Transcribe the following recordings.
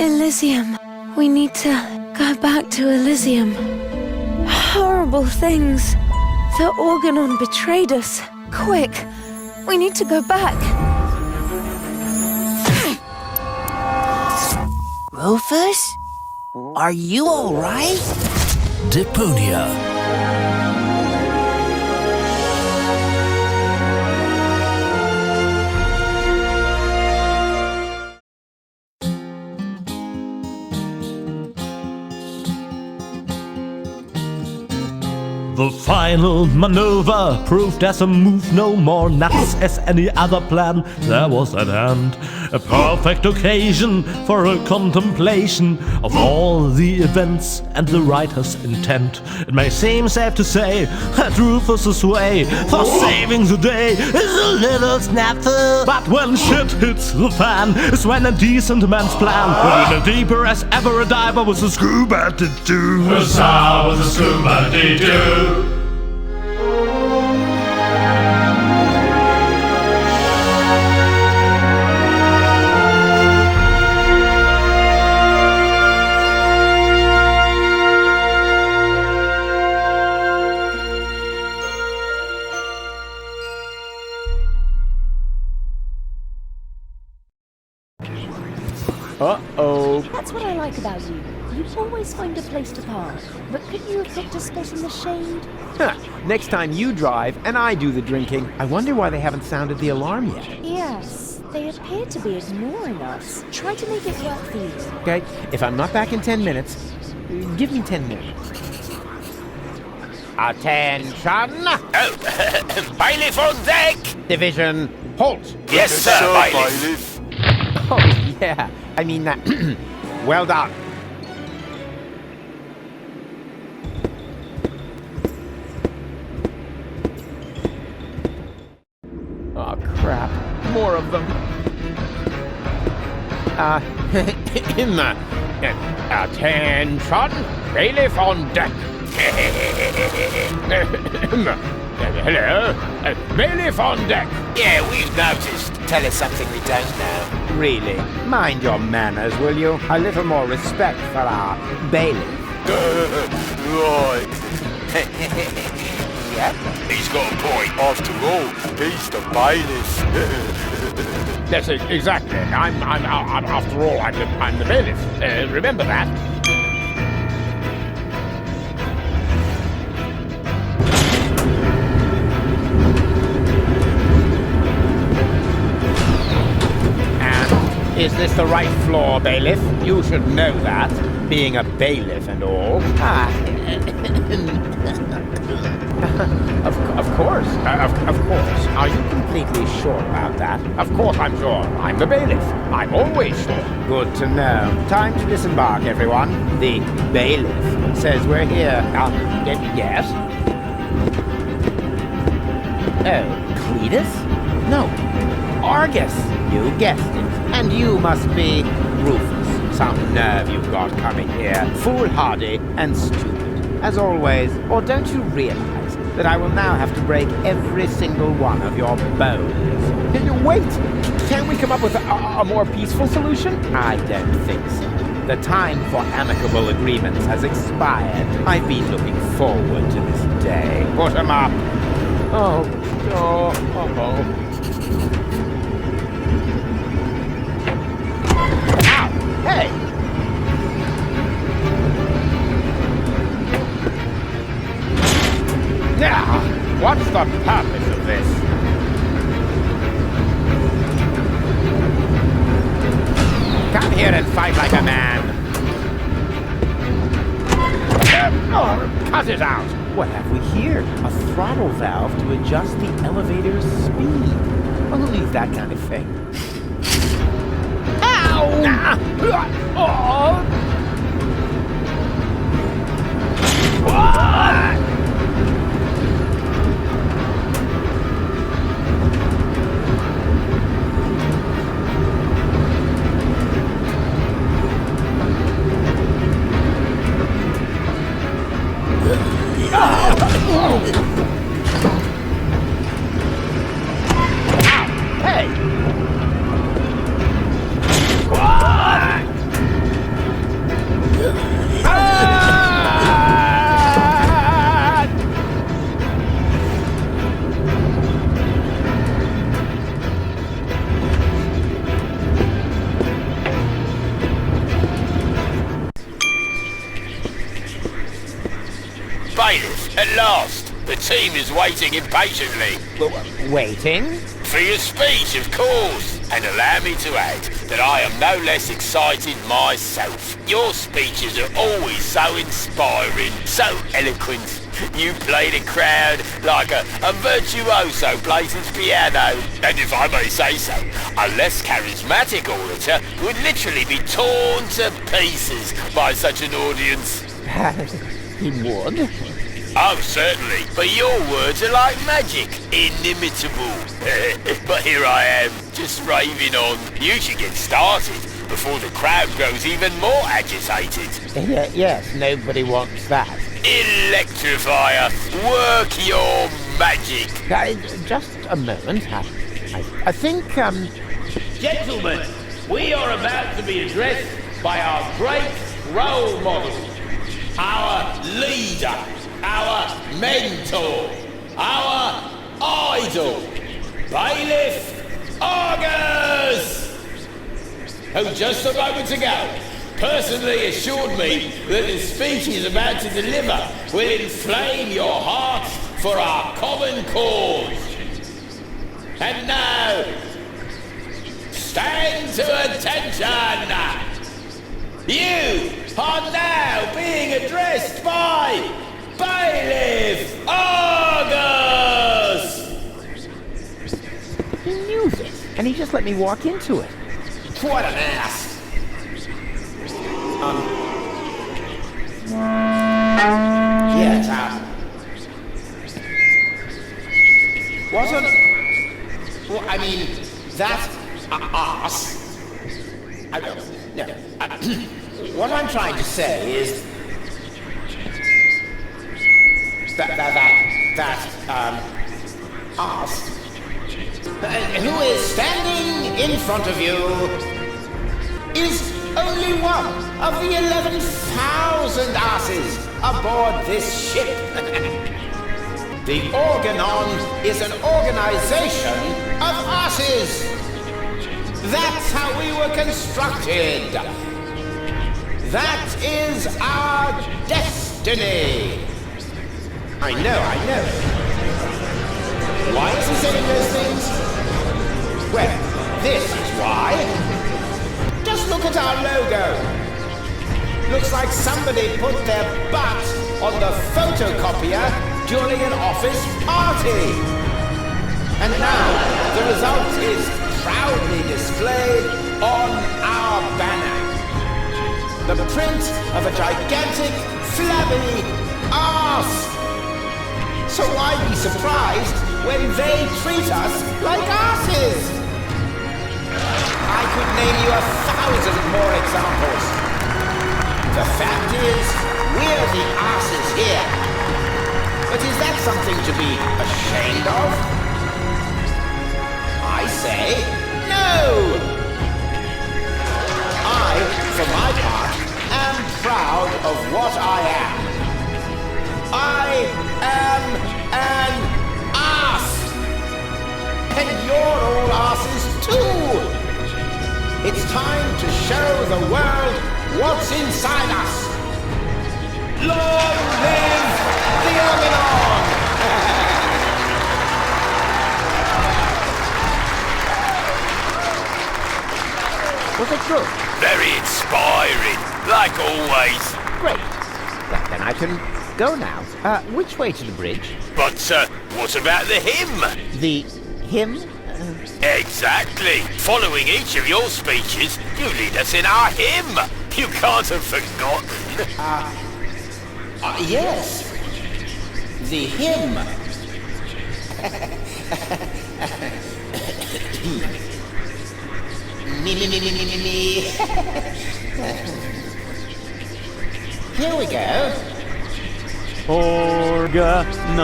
Elysium. We need to go back to Elysium. Horrible things. The Organon betrayed us. Quick, we need to go back. Rufus? Are you alright? Deponia. The final maneuver proved as a move no more nuts as any other plan there was at hand. A perfect occasion for a contemplation of all the events and the writer's intent. It may seem safe to say that Rufus's way for saving the day is a little snafu. But when shit hits the fan is when a decent man's plan went in deeper as ever a diver with a scuba to do. Was a scuba do. Uh-oh. That's what I like about you. You always find a place to park. But couldn't you have picked a spot in the shade? Huh. Next time you drive and I do the drinking. I wonder why they haven't sounded the alarm yet. Yes, they appear to be ignoring us. Try to make it work for you. Okay, if I'm not back in 10 minutes, give me 10 minutes. Attention! Oh, bailiff on deck! Division, halt! Yes, sir, bailiff. Oh, yeah. I mean, well done. Oh, crap. More of them. Attention! Bailiff on deck! Hello? Bailiff on deck! Yeah, we've noticed. Tell us something we don't know. Really? Mind your manners, will you? A little more respect for our bailiff. Right. Yep. He's got a point. After all, he's the bailiff. Yes, exactly. After all, I'm the bailiff. Remember that. Is this the right floor, bailiff? You should know that, being a bailiff and all. Of course. Of course. Are you completely sure about that? Of course I'm sure. I'm the bailiff. I'm always sure. Good to know. Time to disembark, everyone. The bailiff says we're here. Yes? Oh, Cletus? No. Argus. You guessed it. And you must be Rufus. Some nerve you've got coming here. Foolhardy and stupid, as always. Or don't you realize that I will now have to break every single one of your bones? Wait! Can't we come up with a more peaceful solution? I don't think so. The time for amicable agreements has expired. I've been looking forward to this day. Put 'em up! Oh. Hey! Now, what's the purpose of this? Come here and fight like a man. Cut it out! What have we here? A throttle valve to adjust the elevator's speed. Well, who needs that kind of thing? Hey! At last, the team is waiting impatiently. Waiting? For your speech, of course. And allow me to add that I am no less excited myself. Your speeches are always so inspiring, so eloquent. You play the crowd like a virtuoso plays his piano. And if I may say so, a less charismatic orator would literally be torn to pieces by such an audience. He would? Oh, certainly. But your words are like magic. Inimitable. But here I am, just raving on. You should get started before the crowd grows even more agitated. Yes, nobody wants that. Electrifier, work your magic. Just a moment. I think, Gentlemen, we are about to be addressed by our great role model, our leader, our mentor, our idol, Bailiff Argus, who just a moment ago personally assured me that the speech he's about to deliver will inflame your hearts for our common cause. And now, stand to attention! You are now being addressed by Bailiff Argus! he knew this, and he just let me walk into it. What an ass! Yes, wasn't... Well, I mean, that ass... I don't... No. What I'm trying to say is... That ass... who is standing in front of you is only one of the 11,000 asses aboard this ship. The Organon is an organization of asses. That's how we were constructed. That is our destiny. I know. Why is he saying those things? Well, this is why. Just look at our logo. Looks like somebody put their butt on the photocopier during an office party. And now the result is proudly displayed on our banner. The print of a gigantic, flabby arse. So why be surprised when they treat us like asses? I could name you 1,000 more examples. The fact is, we're the asses here. But is that something to be ashamed of? I say no! I, for my part, am proud of what I am. I am an ass! And you're all asses too! It's time to show the world what's inside us! Long live the Organon! Was it good? Very inspiring, like always. Great. Well, then I can go now. Which way to the bridge? But, what about the hymn? The hymn? Exactly. Following each of your speeches, you lead us in our hymn. You can't have forgotten. Yes. The hymn. Me. Here we go. Organon.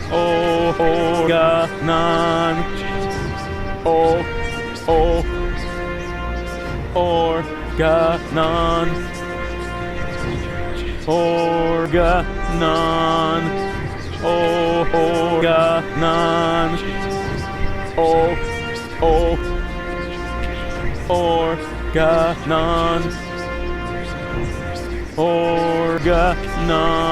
Organon. Organon. Organon. Organon. Organon. Organon.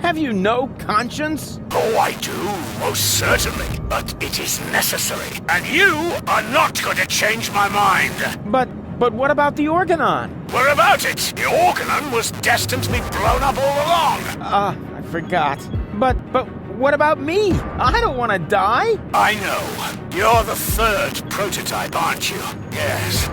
Have you no conscience? Oh, I do, most certainly. But it is necessary. And you are not going to change my mind. But what about the Organon? What about it? The Organon was destined to be blown up all along. I forgot. But what about me? I don't want to die. I know. You're the third prototype, aren't you? Yes.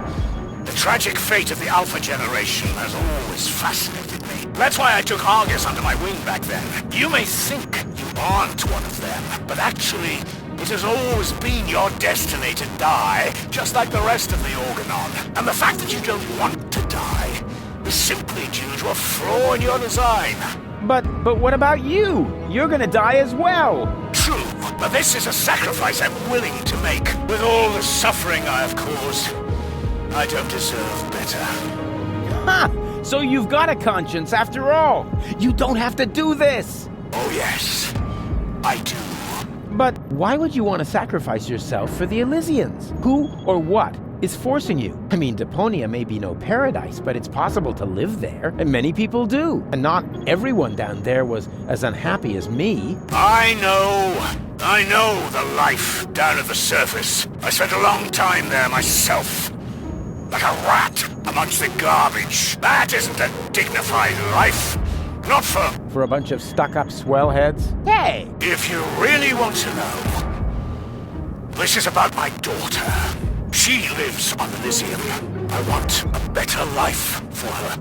The tragic fate of the Alpha generation has always fascinated me. That's why I took Argus under my wing back then. You may think you aren't one of them, but actually, it has always been your destiny to die, just like the rest of the Organon. And the fact that you don't want to die is simply due to a flaw in your design. But what about you? You're gonna die as well. True, but this is a sacrifice I'm willing to make. With all the suffering I have caused, I don't deserve better. Ha! So you've got a conscience after all. You don't have to do this. Oh yes, I do. But why would you want to sacrifice yourself for the Elysians? Who or what is forcing you? I mean, Deponia may be no paradise, but it's possible to live there, and many people do. And not everyone down there was as unhappy as me. I know the life down at the surface. I spent a long time there myself. Like a rat amongst the garbage. That isn't a dignified life. Not for a bunch of stuck-up swellheads? Hey! If you really want to know, this is about my daughter. She lives on Elysium. I want a better life for her.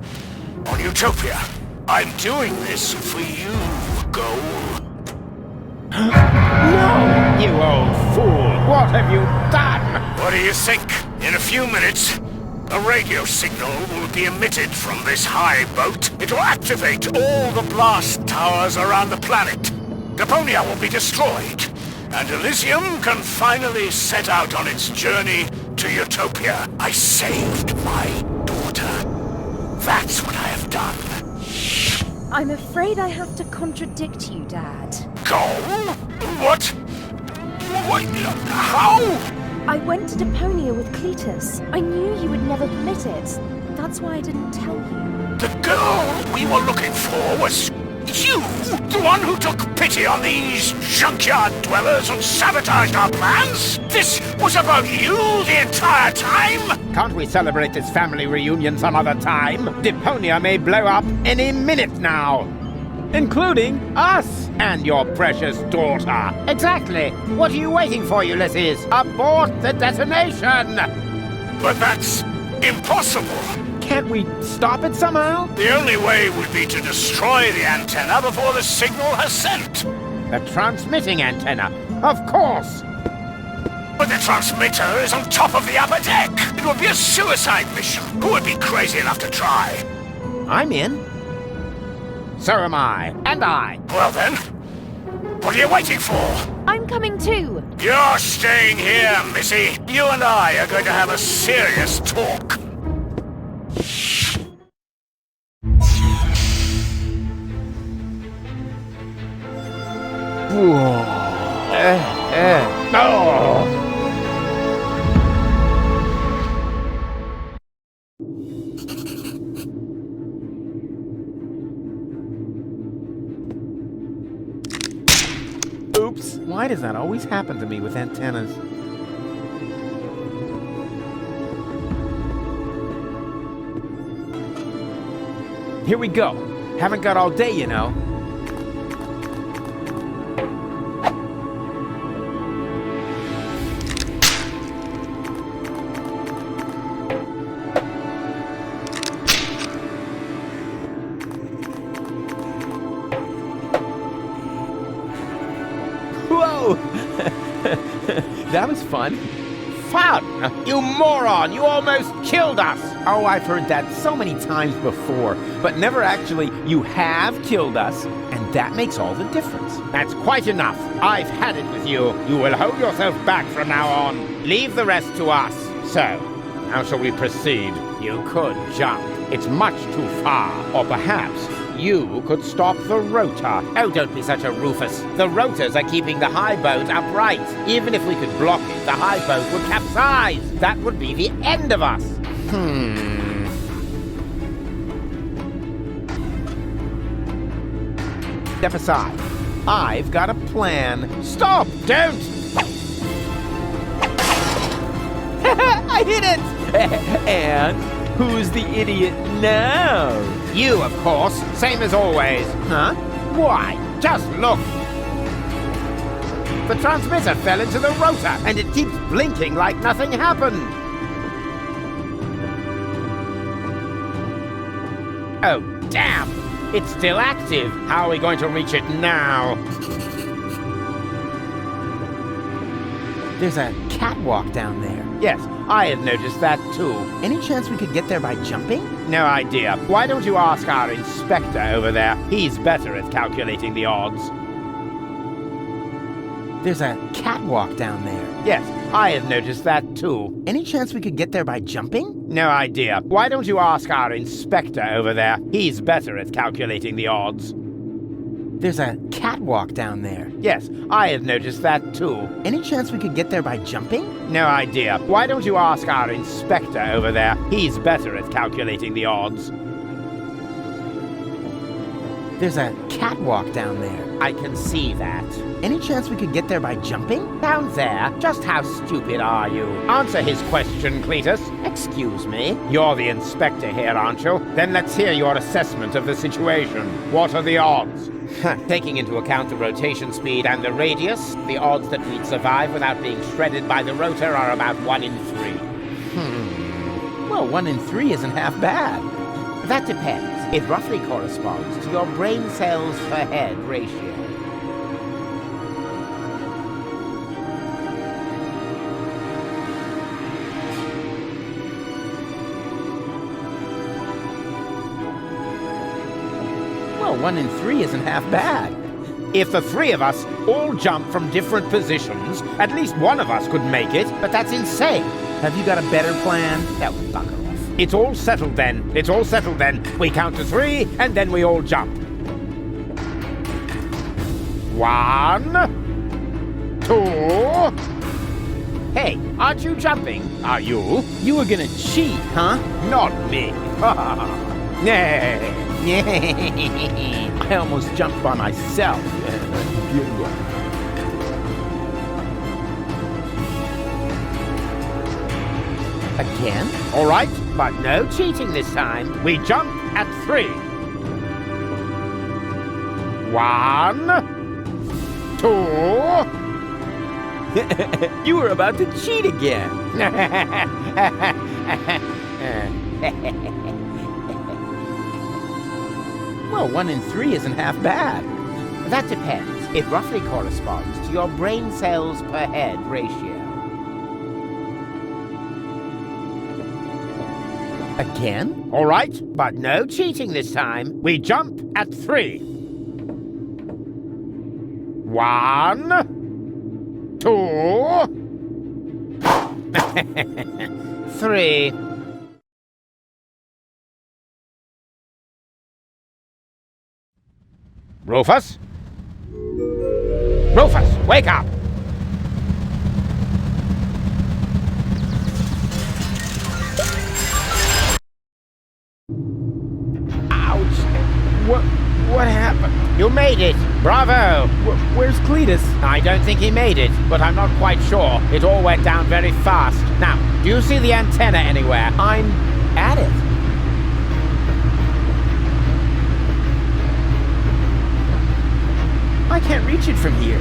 On Utopia. I'm doing this for you, Goal. No! You old fool! What have you done? What do you think? In a few minutes, a radio signal will be emitted from this high boat. It will activate all the blast towers around the planet. Deponia will be destroyed, and Elysium can finally set out on its journey to Utopia. I saved my daughter. That's what I have done. I'm afraid I have to contradict you, Dad. Go? What? What? How? I went to Deponia with Cletus. I knew you would never permit it. That's why I didn't tell you. The girl we were looking for was you, the one who took pity on these junkyard dwellers and sabotaged our plans? This was about you the entire time? Can't we celebrate this family reunion some other time? Deponia may blow up any minute now. Including us and your precious daughter. Exactly. What are you waiting for, Ulysses? Abort the detonation! But that's impossible. Can't we stop it somehow? The only way would be to destroy the antenna before the signal has sent. The transmitting antenna, of course. But the transmitter is on top of the upper deck. It would be a suicide mission. Who would be crazy enough to try? I'm in. So am I. And I. Well then, what are you waiting for? I'm coming too. You're staying here, Missy. You and I are going to have a serious talk. Oops. Why does that always happen to me with antennas? Here we go. Haven't got all day, you know. Whoa! That was fun. Fun? You moron! You almost killed us! Oh, I've heard that so many times before, but never actually, you have killed us, and that makes all the difference. That's quite enough. I've had it with you. You will hold yourself back from now on. Leave the rest to us. So, how shall we proceed? You could jump. It's much too far. Or perhaps you could stop the rotor. Oh, don't be such a Rufus. The rotors are keeping the high boat upright. Even if we could block it, the high boat would capsize. That would be the end of us. Step aside. I've got a plan. Stop! Don't! I hit it! And who's the idiot now? You, of course. Same as always. Huh? Why? Just look! The transmitter fell into the rotor, and it keeps blinking like nothing happened. Oh, damn! It's still active. How are we going to reach it now? There's a catwalk down there. Yes, I had noticed that too. Any chance we could get there by jumping? No idea. Why don't you ask our inspector over there? He's better at calculating the odds. There's a catwalk down there. Yes, I had noticed that too. Any chance we could get there by jumping? No idea. Why don't you ask our inspector over there? He's better at calculating the odds. There's a catwalk down there. Yes, I had noticed that too. Any chance we could get there by jumping? No idea. Why don't you ask our inspector over there? He's better at calculating the odds. There's a catwalk down there. I can see that. Any chance we could get there by jumping? Down there? Just how stupid are you? Answer his question, Cletus. Excuse me? You're the inspector here, aren't you? Then let's hear your assessment of the situation. What are the odds? Taking into account the rotation speed and the radius, the odds that we'd survive without being shredded by the rotor are about 1 in 3. Well, 1 in 3 isn't half bad. That depends. It roughly corresponds to your brain cells per head ratio. Well, 1 in 3 isn't half bad. If the 3 of us all jump from different positions, at least one of us could make it, but that's insane. Have you got a better plan? That would bugger off. It's all settled then. It's all settled then. We count to 3, and then we all jump. 1, 2... Hey, aren't you jumping? Are you? You were gonna cheat, huh? Not me. I almost jumped by myself. Again? All right, but no cheating this time. We jump at 3. 1, 2... You were about to cheat again. Well, 1 in 3 isn't half bad. That depends. It roughly corresponds to your brain cells per head ratio. Again? All right, but no cheating this time. We jump at 3. 1, 2... 3... Rufus? Rufus, wake up! Ouch! What happened? You made it! Bravo! Where's Cletus? I don't think he made it, but I'm not quite sure. It all went down very fast. Now, do you see the antenna anywhere? I'm at it. I can't reach it from here.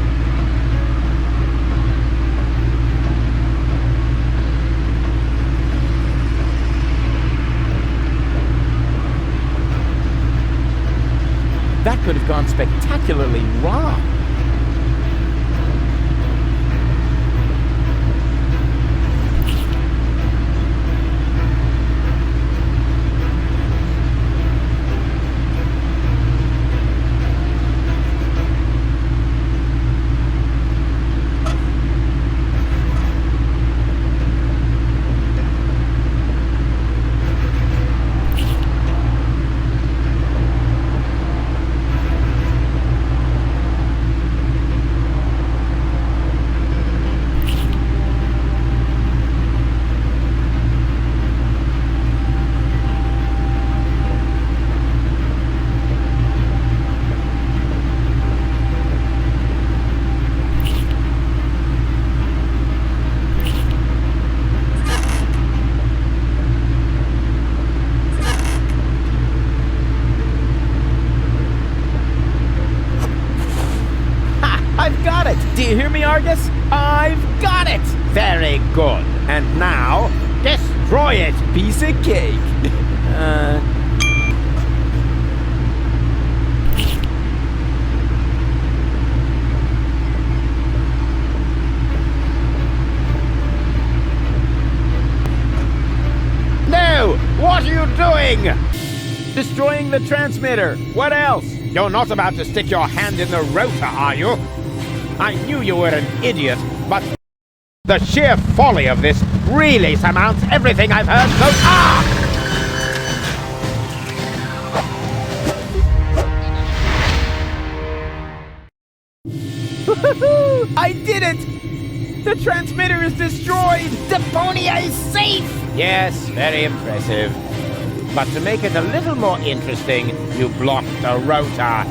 That could have gone spectacularly wrong. Argus? I've got it! Very good. And now, destroy it! Piece of cake. No! What are you doing? Destroying the transmitter. What else? You're not about to stick your hand in the rotor, are you? I knew you were an idiot, but the sheer folly of this really surmounts everything I've heard so far! I did it! The transmitter is destroyed! Deponia is safe! Yes, very impressive. But to make it a little more interesting, you blocked the rotor.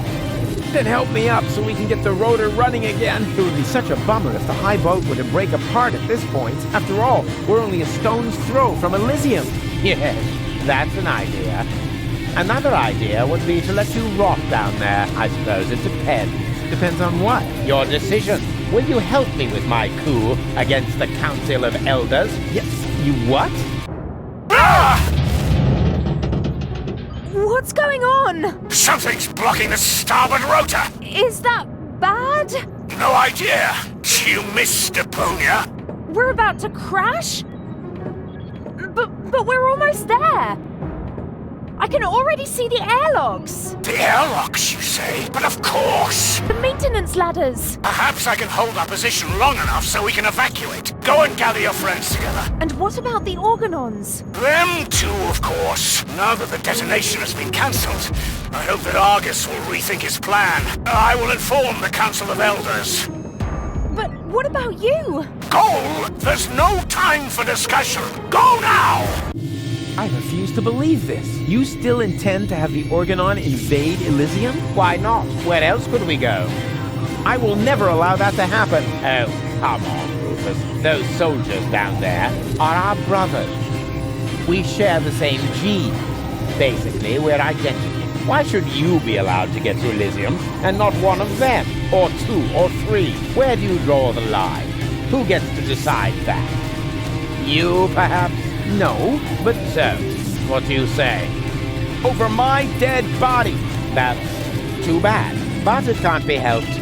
Then help me up so we can get the rotor running again. It would be such a bummer if the high boat were to break apart at this point. After all, we're only a stone's throw from Elysium. Yes, that's an idea. Another idea would be to let you rot down there. I suppose it depends. Depends on what? Your decision. Will you help me with my coup against the Council of Elders? Yes. You what? What's going on? Something's blocking the starboard rotor. Is that bad? No idea. You missed Deponia. We're about to crash? But we're almost there. I can already see the airlocks. The airlocks, you say? But of course. The maintenance ladders. Perhaps I can hold our position long enough so we can evacuate. Go and gather your friends together. And what about the organons? Them too, of course. Now that the detonation has been cancelled, I hope that Argus will rethink his plan. I will inform the Council of Elders. But what about you? Go! There's no time for discussion. Go now! I refuse to believe this. You still intend to have the Organon invade Elysium? Why not? Where else could we go? I will never allow that to happen. Oh, come on, Rufus. Those soldiers down there are our brothers. We share the same gene. Basically, we're identical. Why should you be allowed to get to Elysium and not one of them? Or two, or three? Where do you draw the line? Who gets to decide that? You, perhaps? No, but So, what do you say? over my dead body. That's too bad, but it can't be helped.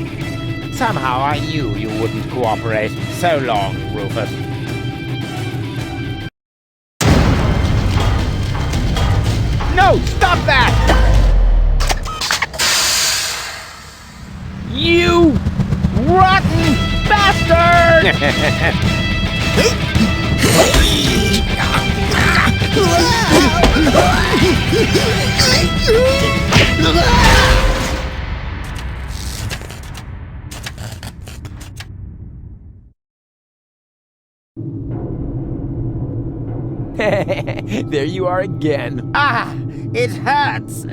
Somehow I knew you wouldn't cooperate. So long, Rufus. No, stop that! You rotten bastard! There you are again. Ah, it hurts.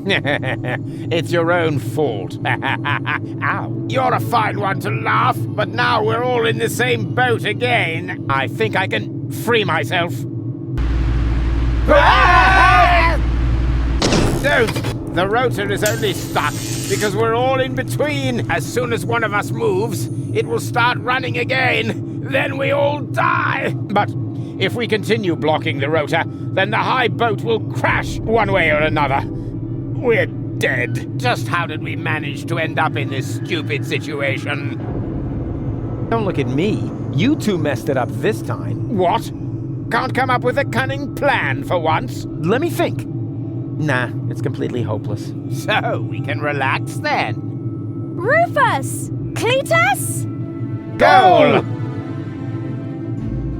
It's your own fault. Ow. You're a fine one to laugh, but now we're all in the same boat again. I think I can free myself. Don't! The rotor is only stuck because we're all in between. As soon as one of us moves, it will start running again. Then we all die. But if we continue blocking the rotor, then the high boat will crash one way or another. We're dead. Just how did we manage to end up in this stupid situation? Don't look at me. You two messed it up this time. What? Can't come up with a cunning plan for once? Let me think. Nah, it's completely hopeless. So we can relax then. Rufus! Cletus? Goal!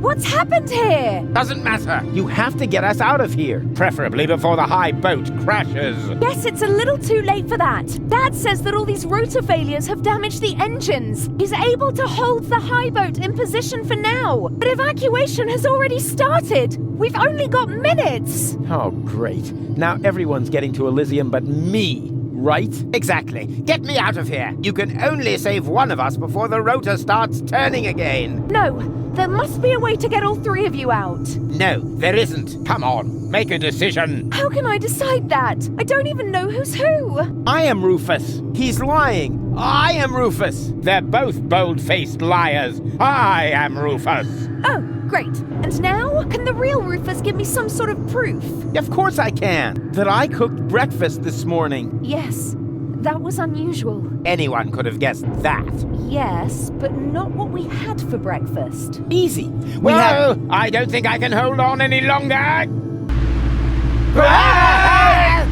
What's happened here? Doesn't matter. You have to get us out of here. Preferably before the high boat crashes. Yes, it's a little too late for that. Dad says that all these rotor failures have damaged the engines. He's able to hold the high boat in position for now. But evacuation has already started. We've only got minutes. Oh, great. Now everyone's getting to Elysium but me. right? Exactly. Get me out of here. You can only save one of us before the rotor starts turning again. No, there must be a way to get all three of you out. No, there isn't. Come on, make a decision. How can I decide that? I don't even know who's who. I am Rufus. He's lying. I am Rufus. They're both bold-faced liars. I am Rufus. Oh, great. And now, can the real Rufus give me some sort of proof? Of course I can. That I cooked breakfast this morning. Yes, that was unusual. Anyone could have guessed that. Yes, but not what we had for breakfast. Easy. Well, I don't think I can hold on any longer. Rats!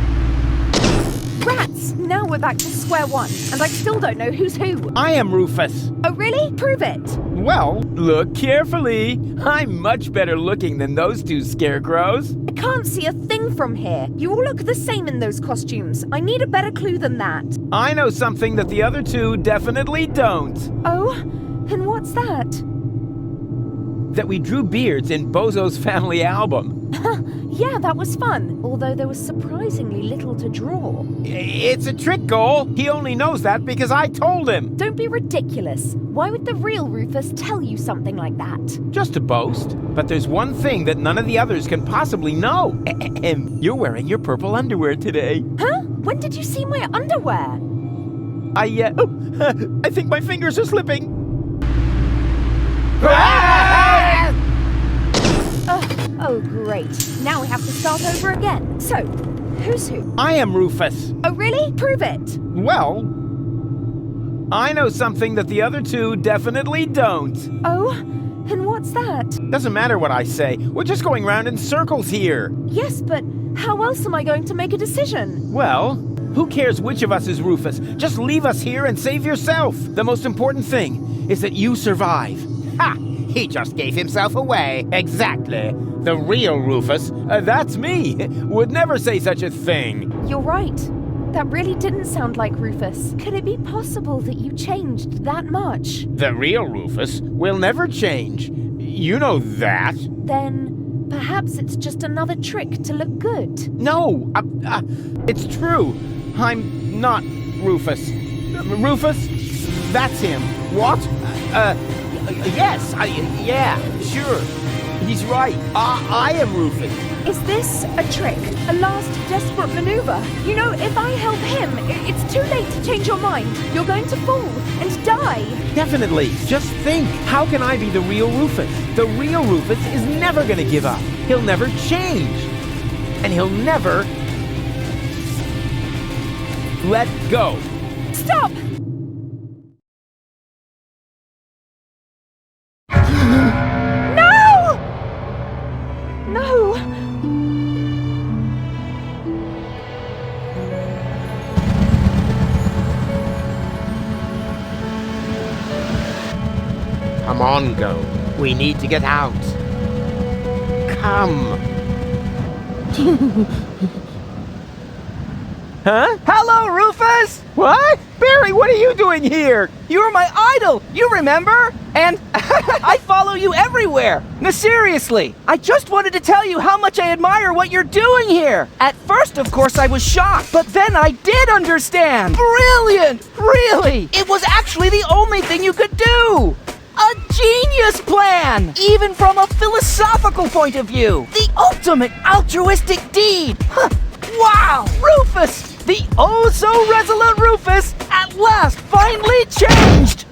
Now we're back to square one, and I still don't know who's who. I am Rufus. Oh, really? Prove it. Well, look carefully. I'm much better looking than those two scarecrows. I can't see a thing from here. You all look the same in those costumes. I need a better clue than that. I know something that the other two definitely don't. Oh? Then what's that? That we drew beards in Bozo's family album. Yeah, that was fun. Although there was surprisingly little to draw. It's a trick, Goal. He only knows that because I told him. Don't be ridiculous. Why would the real Rufus tell you something like that? Just to boast. But there's one thing that none of the others can possibly know. You're wearing your purple underwear today. Huh? When did you see my underwear? I think my fingers are slipping. Oh, great. Now we have to start over again. So, who's who? I am Rufus. Oh, really? Prove it. Well, I know something that the other two definitely don't. Oh? And what's that? Doesn't matter what I say. We're just going round in circles here. Yes, but how else am I going to make a decision? Well, who cares which of us is Rufus? Just leave us here and save yourself. The most important thing is that you survive. Ha! He just gave himself away. Exactly. The real Rufus. That's me. Would never say such a thing. You're right. That really didn't sound like Rufus. Could it be possible that you changed that much? The real Rufus will never change. You know that. Then perhaps it's just another trick to look good. No, it's true. I'm not Rufus. Rufus? That's him. What? Yes, yeah, sure. He's right. I am Rufus. Is this a trick? A last desperate maneuver? You know, if I help him, it's too late to change your mind. You're going to fall and die. Definitely. Just think. How can I be the real Rufus? The real Rufus is never going to give up. He'll never change. And he'll never let go. Stop! No! Come on, Go. We need to get out. Come. Huh? Hello, Rufus! What? Barry, what are you doing here? You were my idol, you remember? And I follow you everywhere. No, seriously, I just wanted to tell you how much I admire what you're doing here. At first, of course, I was shocked, but then I did understand. Brilliant, really. It was actually the only thing you could do. A genius plan, even from a philosophical point of view. The ultimate altruistic deed. Huh. Wow, Rufus, the oh-so-resolute Rufus, at last finally changed!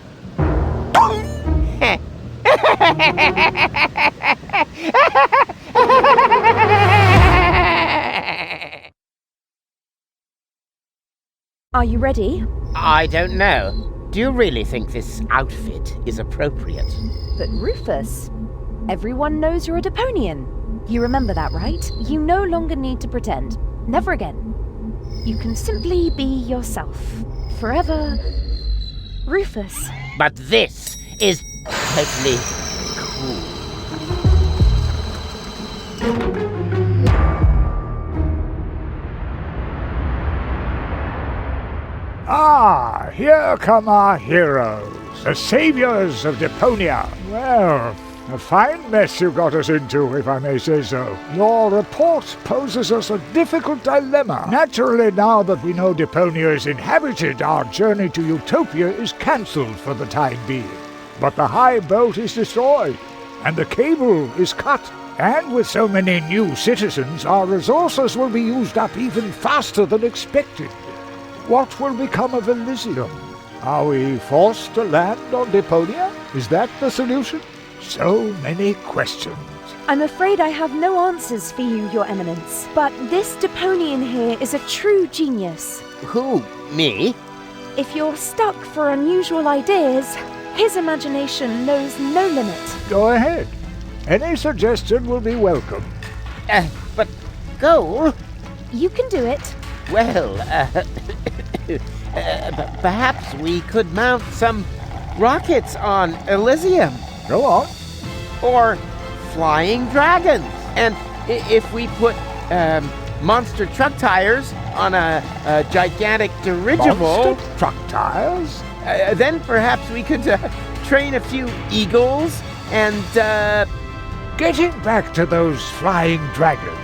Are you ready? I don't know. Do you really think this outfit is appropriate? But Rufus, everyone knows you're a Deponian. You remember that, right? You no longer need to pretend. Never again. You can simply be yourself. Forever, Rufus. But this is totally cool. Ah, here come our heroes, the saviors of Deponia. Well, A fine mess you got us into, if I may say so. Your report poses us a difficult dilemma. Naturally, now that we know Deponia is inhabited, our journey to Utopia is cancelled for the time being. But the high boat is destroyed, and the cable is cut. And with so many new citizens, our resources will be used up even faster than expected. What will become of Elizium? Are we forced to land on Deponia? Is that the solution? So many questions. I'm afraid I have no answers for you, Your Eminence. But this Deponian here is a true genius. Who? Me? If you're stuck for unusual ideas, his imagination knows no limit. Go ahead. Any suggestion will be welcome. But goal? You can do it. Well, perhaps we could mount some rockets on Elysium. Go on. Or flying dragons. And if we put monster truck tires on a gigantic dirigible... Monster truck tires? Then perhaps we could train a few eagles and... Getting back to those flying dragons,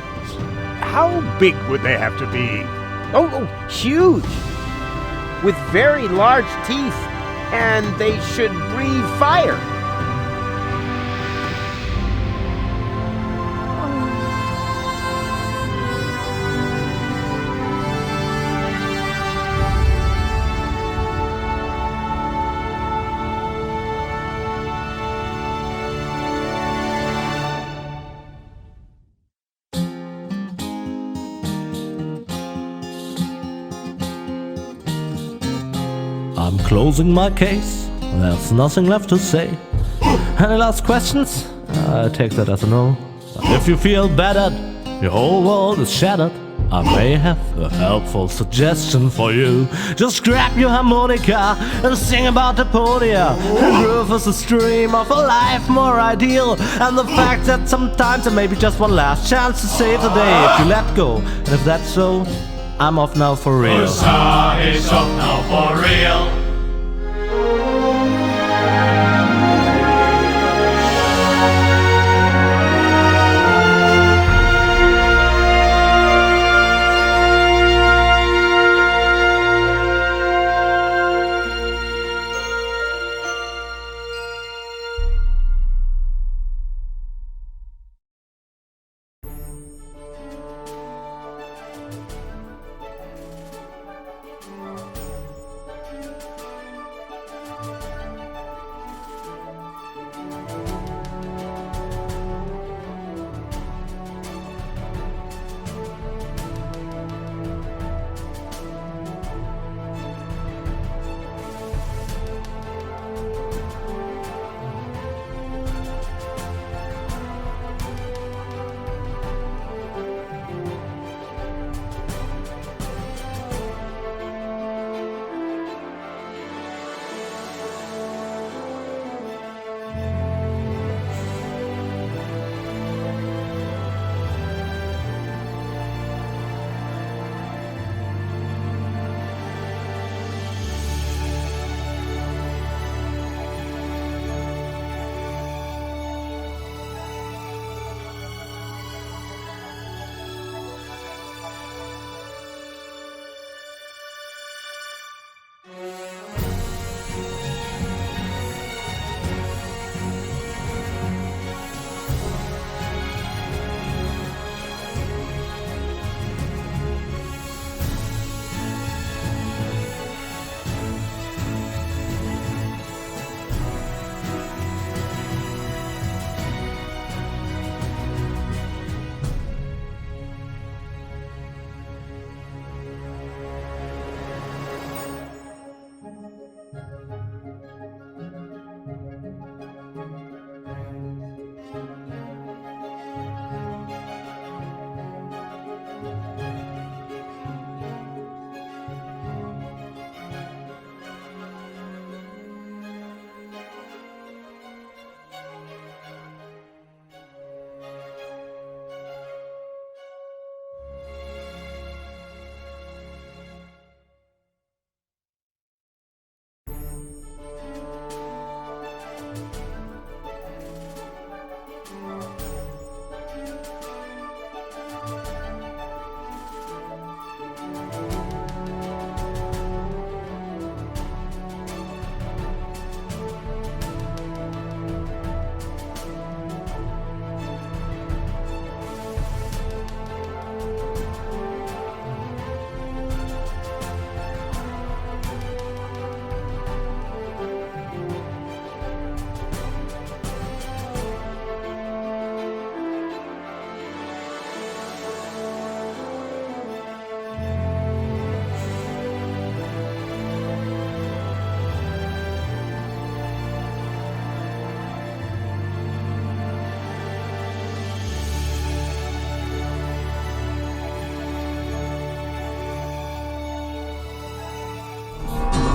how big would they have to be? Oh, huge! With very large teeth, and they should breathe fire. I'm closing my case. There's nothing left to say. Any last questions? I take that as a no. But if you feel battered, your whole world is shattered, I may have a helpful suggestion for you. Just grab your harmonica and sing about Deponia. And groove is a stream of a life more ideal. And the fact that sometimes there may be just one last chance to save the day if you let go. And if that's so, I'm off now for real. Ursa is off now for real.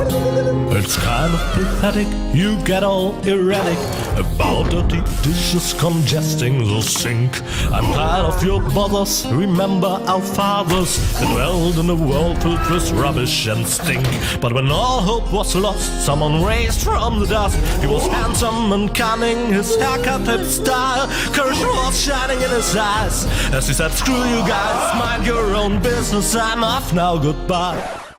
It's kind of pathetic, you get all erratic about dirty dishes congesting the sink. I'm tired of your bothers, remember our fathers. They dwelled in a world filled with rubbish and stink. But when all hope was lost, someone raised from the dust. He was handsome and cunning, his haircut had style. Courage was shining in his eyes as he said, screw you guys, mind your own business, I'm off now, goodbye.